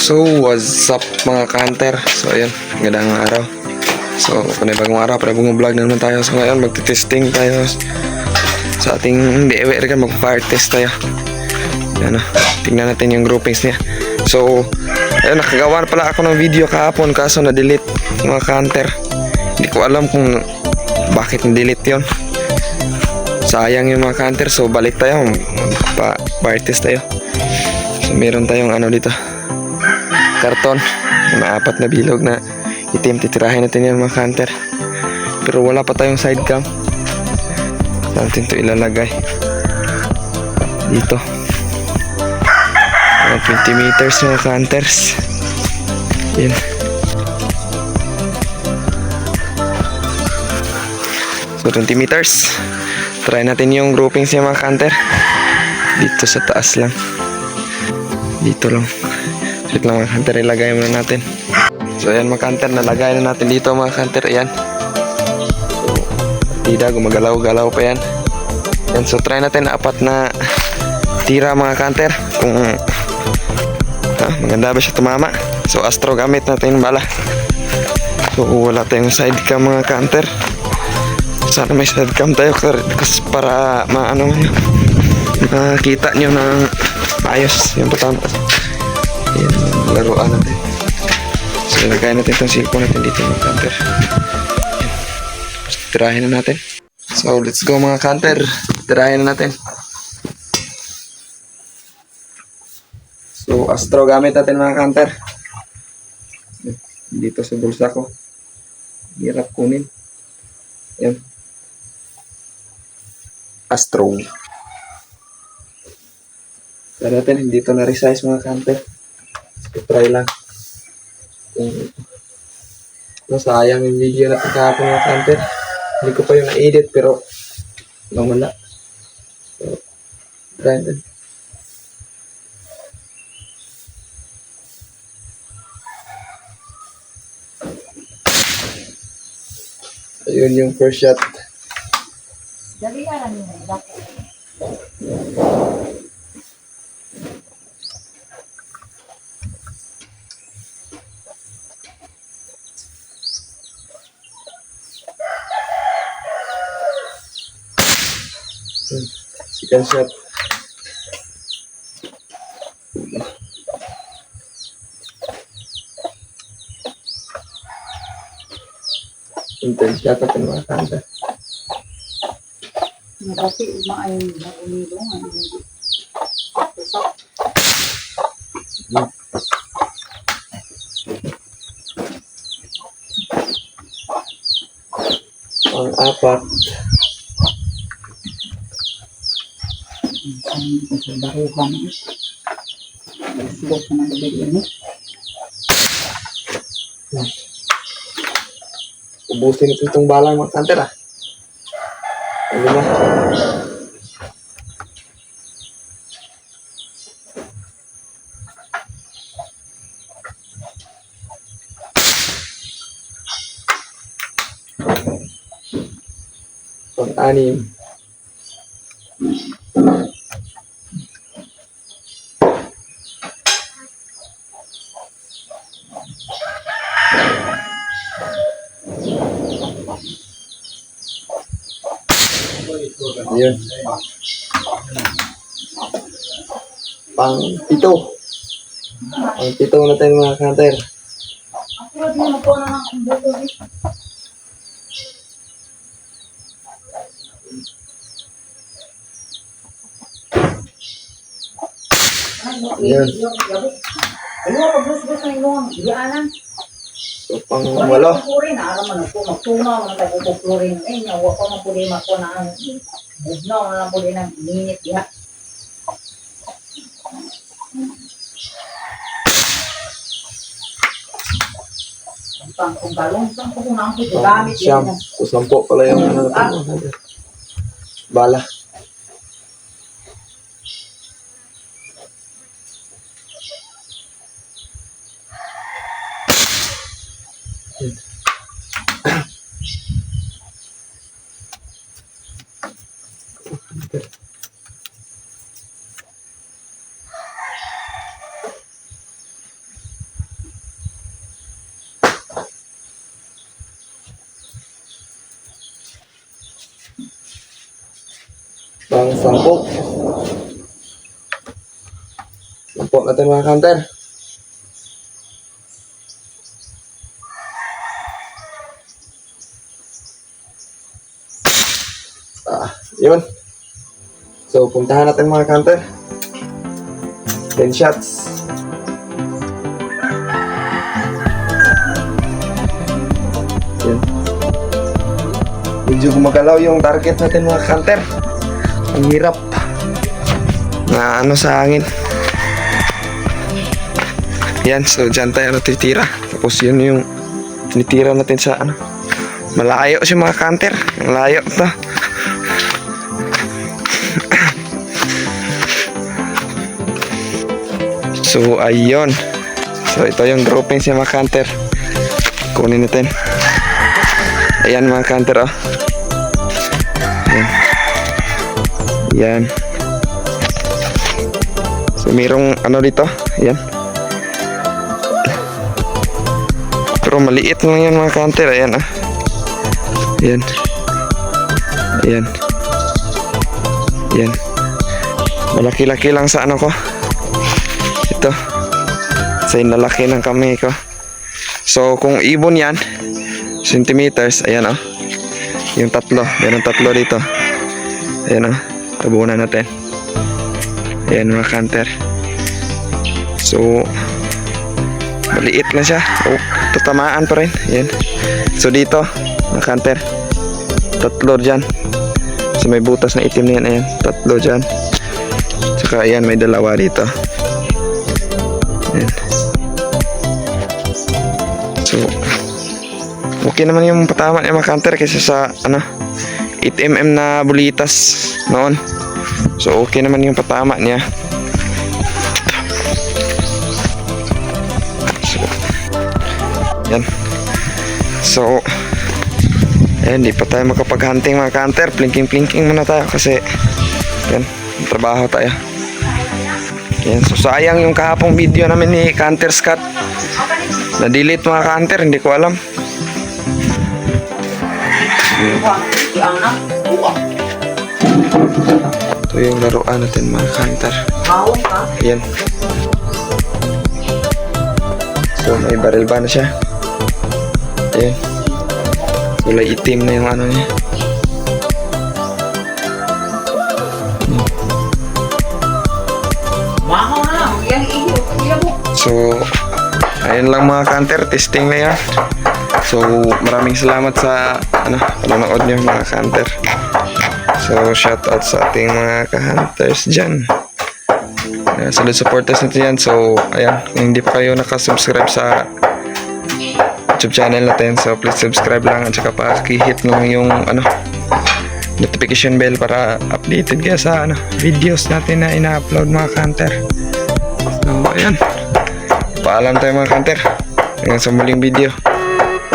So, what's up mga kanter? So, ayun, magandang araw. So, panibagong araw, panibagong vlog na naman tayo. So, ngayon, magti-testing tayo sa ating DIY rin, mag-fire test tayo. Yan, tingnan natin yung groupings niya. So, ayun, nakagawa na pala ako ng video kahapon, kaso na-delete mga kanter. Hindi ko alam kung bakit na-delete yun. Sayang yung mga kanter. So, balik tayo, fire test tayo. So, meron tayong ano dito, karton, may 4 na bilog na itim. Titirahin natin yan mga kanter, pero wala pa tayong side cam. Natin ito ilalagay dito, 20 meters mga kanters. Yan, so 20 meters. Try natin yung groupings niya mga kanter. Dito sa taas lang, dito lang. Wait lang mga kanter, ilagay muna natin. So ayan mga kanter, nalagay na natin dito mga kanter. Ayan, so partida, gumagalaw-galaw pa yan. Ayan, so try natin 4 na tira mga kanter, kung maganda ba siya tumama. So Astro gamit natin yung bala. So wala tayong side cam mga kanter. Sana may side cam tayo kasi para maano nyo, makita nyo ng ayos yung patama. Ayan, laruan natin. So, ilagay natin itong cellphone natin dito mga kanter. Tirahin na natin. So, let's go mga kanter. Tirahin na natin. So, Astro gamit natin mga kanter. Dito sa bulsa ko. Hirap kunin. Ayan. Astro. Tara natin, hindi ito na-resize mga kanter. Try lang. Sayang yung video na kahapon mga kanter. Hindi ko pa yung na-edit pero wala. So, try natin. Ayun yung first shot. Dali na lang yun. Second shot. Third shot natin mga kanter. Kasi umaayon na umilong. Pang-4. Baruhan. Sugot na nagabili mo. Ubusin ito itong balang mga kanter Ano ba? Pang-6. Ayan. Pang-7. Pang-7 na tayo mga kanter. Ako din mo po na ng buto. Ayan. Ano ka bus-bus na yung dianan? So, pang-8. Kurin na alam mo na po magtuna mo tayo ko kurin. Nyawa ko man puli mako na ang bugnaw na puli ng minute ya. Kung balong sa ko na ang gamit Siyam. So, 10 pala yung ano natin mga kanter. Bala. Pang 10. Sampo natin mga counter. Yun. So, puntahan natin mga counter. 10 shots. Yun. Medyo gumagalaw yung target natin mga counter. Ang hirap. Na ano sa hangin. Yan, so dyan tayo natitira. Tapos yun yung tinitira natin sa ano. Malayo si mga counter. Malayo to. So ayun. So ito yung dropping si mga counter. Kunin natin. Ayan mga counter oh. Ayan. Ayan. So mayroong ano dito. Ayan. Pero maliit lang yan mga counter. Ayan ah. Ayan. Ayan. Ayan. Malaki-laki lang sa ano ko. Ito. Sa inalaki ng kamay ko. So kung ibon yan, centimeters, ayan oh. Yung tatlo. Meron tatlo dito. Ayan oh. Tabunan natin. Ayan mga counter. So maliit lang siya. Oh, tatamaan pa rin. Ayan. So dito, mga counter. Tatlo dyan. So may butas na itim na yan. Ayan. Tatlo dyan. Tsaka ayan, may dalawa dito. Ayan. So okay naman yung patama niya mga counter kaysa sa ano 8mm na bulitas noon. So okay naman yung patama niya. Yan. So, ayan, di pa tayo makapag-hunting mga counter. Plinking-plinking muna tayo kasi yan, trabaho tayo. Yan, so sayang yung kahapong video namin ni Counter Scott. Na-delete mga counter, hindi ko alam. Ito yung laruan natin mga counter. Yan. So, may barrel ba na siya? Ayan. Kulay itim na yung ano niya. So, ayun lang mga counter, testing na yan. So, maraming salamat sa ano, panonood nyo mga counter. So, shout out sa ating mga ka-hunters dyan. Solid supporters natin yan. So, ayan, kung hindi pa kayo nakasubscribe sa YouTube channel natin, so please subscribe lang at saka paki-hit lang yung ano, notification bell para updated kayo sa ano, videos natin na ina-upload mga counter. So, ayan. Paalam tayo mga counter. Hanggang sa muling video.